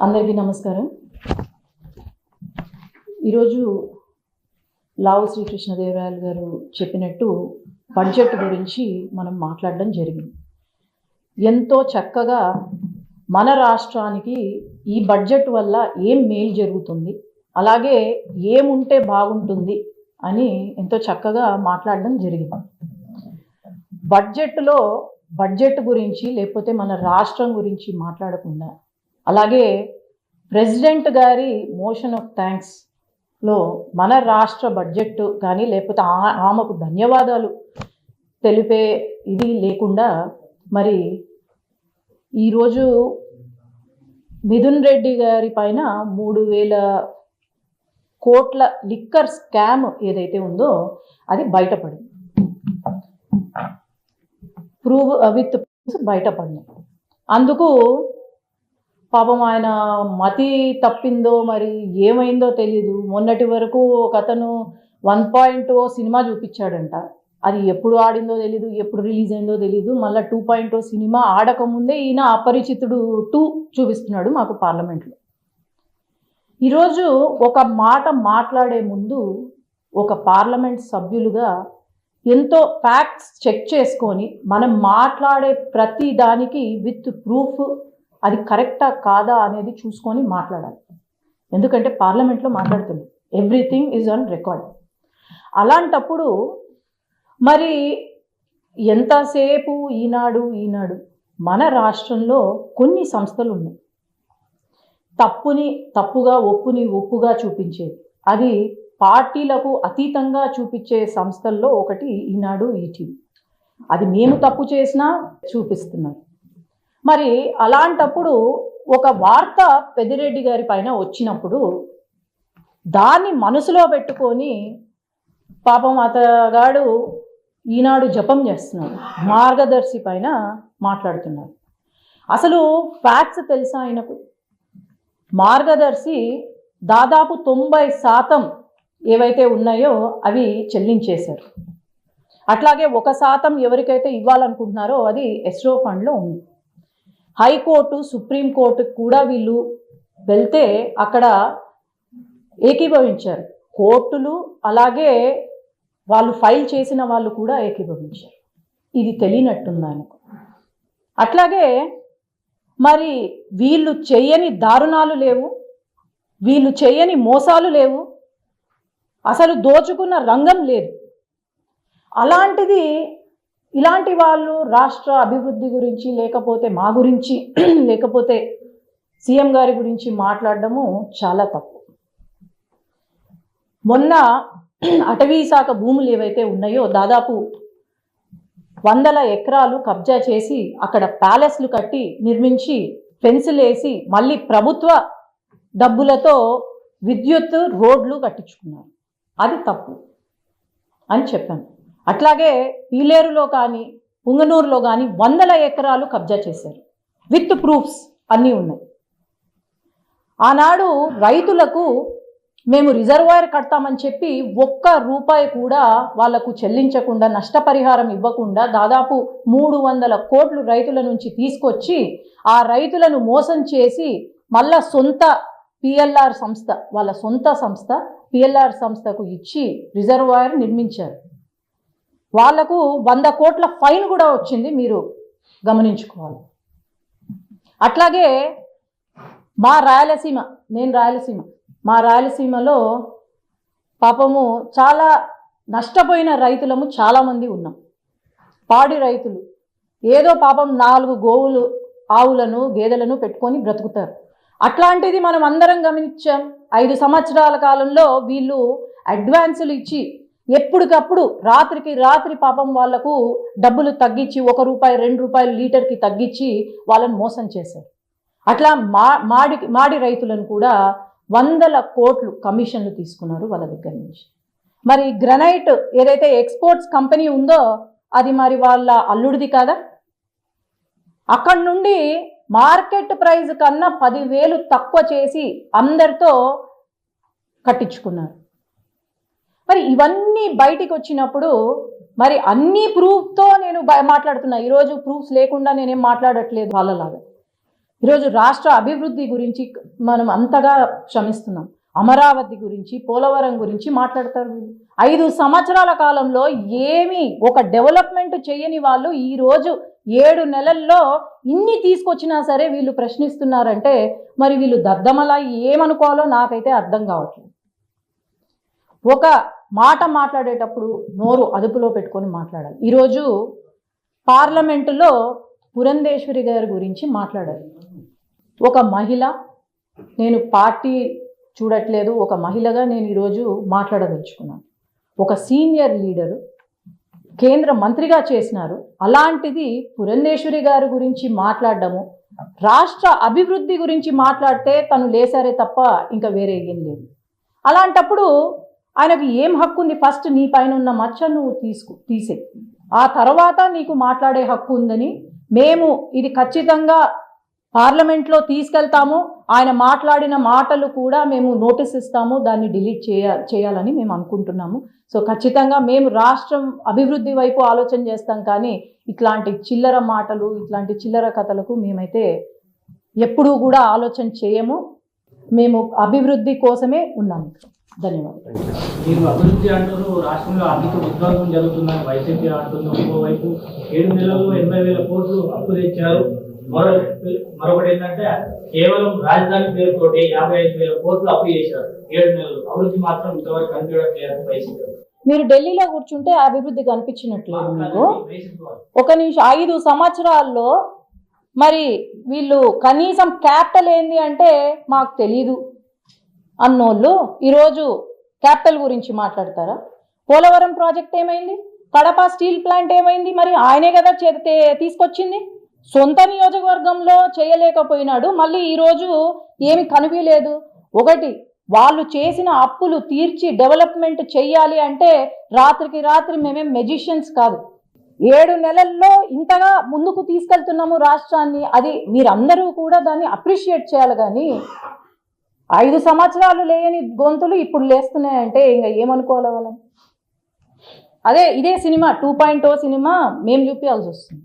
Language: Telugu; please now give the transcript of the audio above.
అందరికీ నమస్కారం. ఈరోజు లావు శ్రీకృష్ణదేవరాయలు గారు చెప్పినట్టు బడ్జెట్ గురించి మనం మాట్లాడడం జరిగింది. ఎంతో చక్కగా మన రాష్ట్రానికి ఈ బడ్జెట్ వల్ల ఏం మేలు జరుగుతుంది, అలాగే ఏముంటే బాగుంటుంది అని ఎంతో చక్కగా మాట్లాడడం జరిగింది. బడ్జెట్ గురించి లేకపోతే మన రాష్ట్రం గురించి మాట్లాడకుండా, అలాగే ప్రెసిడెంట్ గారి మోషన్ ఆఫ్ థ్యాంక్స్లో మన రాష్ట్ర బడ్జెట్ కానీ లేకపోతే ఆమెకు ధన్యవాదాలు తెలిపే ఇది లేకుండా, మరి ఈరోజు మిథున్ రెడ్డి గారి పైన 3,000 కోట్ల లిక్కర్ స్కామ్ ఏదైతే ఉందో అది బయటపడింది. విత్ బయటపడినాయి. అందుకు పాపం ఆయన మతి తప్పిందో మరి ఏమైందో తెలీదు. మొన్నటి వరకు ఒక అతను 1.0 సినిమా చూపించాడంట. అది ఎప్పుడు ఆడిందో తెలీదు, ఎప్పుడు రిలీజ్ అయిందో తెలీదు. మళ్ళీ 2.0 సినిమా ఆడకముందే ఈయన అపరిచితుడు 2 చూపిస్తున్నాడు మాకు పార్లమెంట్లో. ఈరోజు ఒక మాట మాట్లాడే ముందు ఒక పార్లమెంట్ సభ్యులుగా ఎంతో ఫ్యాక్ట్స్ చెక్ చేసుకొని మనం మాట్లాడే ప్రతి దానికి విత్ ప్రూఫ్ అది కరెక్టా కాదా అనేది చూసుకొని మాట్లాడాలి. ఎందుకంటే పార్లమెంట్లో మాట్లాడుతుంది, ఎవ్రీథింగ్ ఈజ్ ఆన్ రికార్డ్. అలాంటప్పుడు మరి ఎంతసేపు ఈనాడు మన రాష్ట్రంలో కొన్ని సంస్థలు ఉన్నాయి. తప్పుగా ఒప్పుగా చూపించేది, అది పార్టీలకు అతీతంగా చూపించే సంస్థల్లో ఒకటి ఈనాడు, ఈటీవీ. అది మేము తప్పు చేసినా చూపిస్తున్నారు. మరి అలాంటప్పుడు ఒక వార్త పెద్దిరెడ్డి గారి పైన వచ్చినప్పుడు దాన్ని మనసులో పెట్టుకొని పాపం అతగాడు ఈనాడు జపం చేస్తున్నాడు, మార్గదర్శి పైన మాట్లాడుతున్నాడు. అసలు ఫ్యాక్ట్స్ తెలుసా ఆయనకు? మార్గదర్శి దాదాపు 90% ఏవైతే ఉన్నాయో అవి చెల్లించేశారు. అట్లాగే 1% ఎవరికైతే ఇవ్వాలనుకుంటున్నారో అది ఎస్రో ఫండ్లో ఉంది. హైకోర్టు, సుప్రీంకోర్టుకు కూడా వీళ్ళు వెళ్తే అక్కడ ఏకీభవించారు. కోర్టులు అలాగే వాళ్ళు ఫైల్ చేసిన వాళ్ళు కూడా ఏకీభవించారు. ఇది తెలియనట్టుంది ఆయనకు. అట్లాగే మరి వీళ్ళు చేయని దారుణాలు లేవు, వీళ్ళు చేయని మోసాలు లేవు, అసలు దోచుకున్న రంగం లేదు. అలాంటిది ఇలాంటి వాళ్ళు రాష్ట్ర అభివృద్ధి గురించి లేకపోతే మా గురించి లేకపోతే సీఎం గారి గురించి మాట్లాడడము చాలా తప్పు. మొన్న అటవీ శాఖ భూములు ఏవైతే ఉన్నాయో దాదాపు 100 ఎకరాలు కబ్జా చేసి అక్కడ ప్యాలెస్లు కట్టి నిర్మించి ఫెన్సులు వేసి మళ్ళీ ప్రభుత్వ డబ్బులతో విద్యుత్ రోడ్లు కట్టించుకున్నారు. అది తప్పు అని చెప్పాను. అట్లాగే పీలేరులో కానీ పుంగనూరులో కానీ 100 ఎకరాలు కబ్జా చేశారు, విత్ ప్రూఫ్స్ అన్నీ ఉన్నాయి. ఆనాడు రైతులకు మేము రిజర్వాయర్ కడతామని చెప్పి 1 రూపాయి కూడా వాళ్లకు చెల్లించకుండా, నష్టపరిహారం ఇవ్వకుండా దాదాపు 300 కోట్లు రైతుల నుంచి తీసుకొచ్చి ఆ రైతులను మోసం చేసి మళ్ళా సొంత పిఎల్ఆర్ సంస్థ, వాళ్ళ సొంత సంస్థ పిఎల్ఆర్ సంస్థకు ఇచ్చి రిజర్వాయర్ నిర్మించారు. వాళ్లకు 100 కోట్ల ఫైన్ కూడా వచ్చింది, మీరు గమనించుకోవాలి. అట్లాగే మా రాయలసీమలో పాపము చాలా నష్టపోయిన రైతులము చాలామంది ఉన్నాం. పాడి రైతులు ఏదో పాపం 4 గోవులు, ఆవులను, గేదెలను పెట్టుకొని బ్రతుకుతారు. అట్లాంటిది మనం అందరం గమనించాం. 5 సంవత్సరాల కాలంలో వీళ్ళు అడ్వాన్సులు ఇచ్చి ఎప్పటికప్పుడు రాత్రి పాపం వాళ్లకు డబ్బులు తగ్గించి 1 రూపాయి 2 రూపాయలు లీటర్కి తగ్గించి వాళ్ళని మోసం చేశారు. అట్లా మాడి రైతులను కూడా 100 కోట్లు కమిషన్లు తీసుకున్నారు వాళ్ళ దగ్గర నుంచి. మరి గ్రనైట్ ఏదైతే ఎక్స్పోర్ట్స్ కంపెనీ ఉందో అది మరి వాళ్ళ అల్లుడిది కాదా? అక్కడి నుండి మార్కెట్ ప్రైస్ కన్నా 10,000 తక్కువ చేసి అందరితో కట్టించుకున్నారు. మరి ఇవన్నీ బయటికి వచ్చినప్పుడు మరి అన్ని ప్రూఫ్తో నేను మాట్లాడుతున్నా. ఈరోజు ప్రూఫ్స్ లేకుండా నేనేం మాట్లాడట్లేదు వాళ్ళలాగా. ఈరోజు రాష్ట్ర అభివృద్ధి గురించి మనం అంతగా శ్రమిస్తున్నాం. అమరావతి గురించి, పోలవరం గురించి మాట్లాడతారు వీళ్ళు. 5 సంవత్సరాల కాలంలో ఏమీ ఒక డెవలప్మెంట్ చేయని వాళ్ళు ఈరోజు 7 నెలల్లో ఇన్ని తీసుకొచ్చినా సరే వీళ్ళు ప్రశ్నిస్తున్నారంటే మరి వీళ్ళు దద్దమలా ఏమనుకోవాలో నాకైతే అర్థం కావట్లేదు. ఒక మాట మాట్లాడేటప్పుడు నోరు అదుపులో పెట్టుకొని మాట్లాడాలి. ఈరోజు పార్లమెంటులో పురంధేశ్వరి గారి గురించి మాట్లాడారు. ఒక మహిళ, నేను పార్టీ చూడట్లేదు, ఒక మహిళగా నేను ఈరోజు మాట్లాడదలుచుకున్నాను. ఒక సీనియర్ లీడరు, కేంద్ర మంత్రిగా చేసినారు. అలాంటిది పురంధేశ్వరి గారి గురించి మాట్లాడడము, రాష్ట్ర అభివృద్ధి గురించి మాట్లాడితే తను లేసారే తప్ప ఇంకా వేరే ఏం లేదు. అలాంటప్పుడు ఆయనకు ఏం హక్కు ఉంది? ఫస్ట్ నీ పైన ఉన్న మచ్చ నువ్వు తీసే, ఆ తర్వాత నీకు మాట్లాడే హక్కు ఉందని మేము ఇది ఖచ్చితంగా పార్లమెంట్లో తీసుకెళ్తాము. ఆయన మాట్లాడిన మాటలు కూడా మేము నోటీస్ ఇస్తాము, దాన్ని డిలీట్ చేయాలని మేము అనుకుంటున్నాము. సో ఖచ్చితంగా మేము రాష్ట్రం అభివృద్ధి వైపు ఆలోచన చేస్తాం, కానీ ఇట్లాంటి చిల్లర మాటలు, ఇట్లాంటి చిల్లర కథలకు మేమైతే ఎప్పుడూ కూడా ఆలోచన చేయము. మేము అభివృద్ధి కోసమే ఉన్నాము. ధన్యవాదాలు. మీరు అభివృద్ధి అంటారు, రాష్ట్రంలో ఆర్థిక ఉద్యోగం జరుగుతుందని వైసీపీ అంటుంది. ఇంకోవైపు 7 నెలల్లో 80,000 కోట్లు అప్పు తెచ్చారు. మరొకటి ఏంటంటే కేవలం రాజధాని పేరుతోటి 55,000 కోట్లు అప్పు చేశారు 7 నెలలు. అభివృద్ధి మాత్రం ఇంతవరకు కనిపించట్లేదు వైసీపీ. మీరు ఢిల్లీలో కూర్చుంటే అభివృద్ధి కనిపించినట్లేదు మీకు. ఒక నిమిషం, 5 సంవత్సరాల్లో మరి వీళ్ళు కనీసం క్యాపిటల్ ఏంది అంటే మాకు తెలీదు అన్నోళ్ళు ఈరోజు క్యాపిటల్ గురించి మాట్లాడతారా? పోలవరం ప్రాజెక్ట్ ఏమైంది? కడప స్టీల్ ప్లాంట్ ఏమైంది? మరి ఆయనే కదా తీసుకొచ్చింది. సొంత నియోజకవర్గంలో చేయలేకపోయినాడు, మళ్ళీ ఈరోజు ఏమి కనిపించలేదు. ఒకటి, వాళ్ళు చేసిన అప్పులు తీర్చి డెవలప్మెంట్ చెయ్యాలి అంటే రాత్రికి రాత్రి మేమేం మెజిషియన్స్ కాదు. 7 నెలల్లో ఇంతగా ముందుకు తీసుకెళ్తున్నాము రాష్ట్రాన్ని. అది మీరందరూ కూడా దాన్ని అప్రిషియేట్ చేయాలి. కానీ 5 సంవత్సరాలు లేని గొంతులు ఇప్పుడు లేస్తున్నాయంటే ఇంకా ఏమనుకోవాలి వాళ్ళని? ఇదే సినిమా 2.0 సినిమా మేము చూపించాల్సి వస్తుంది.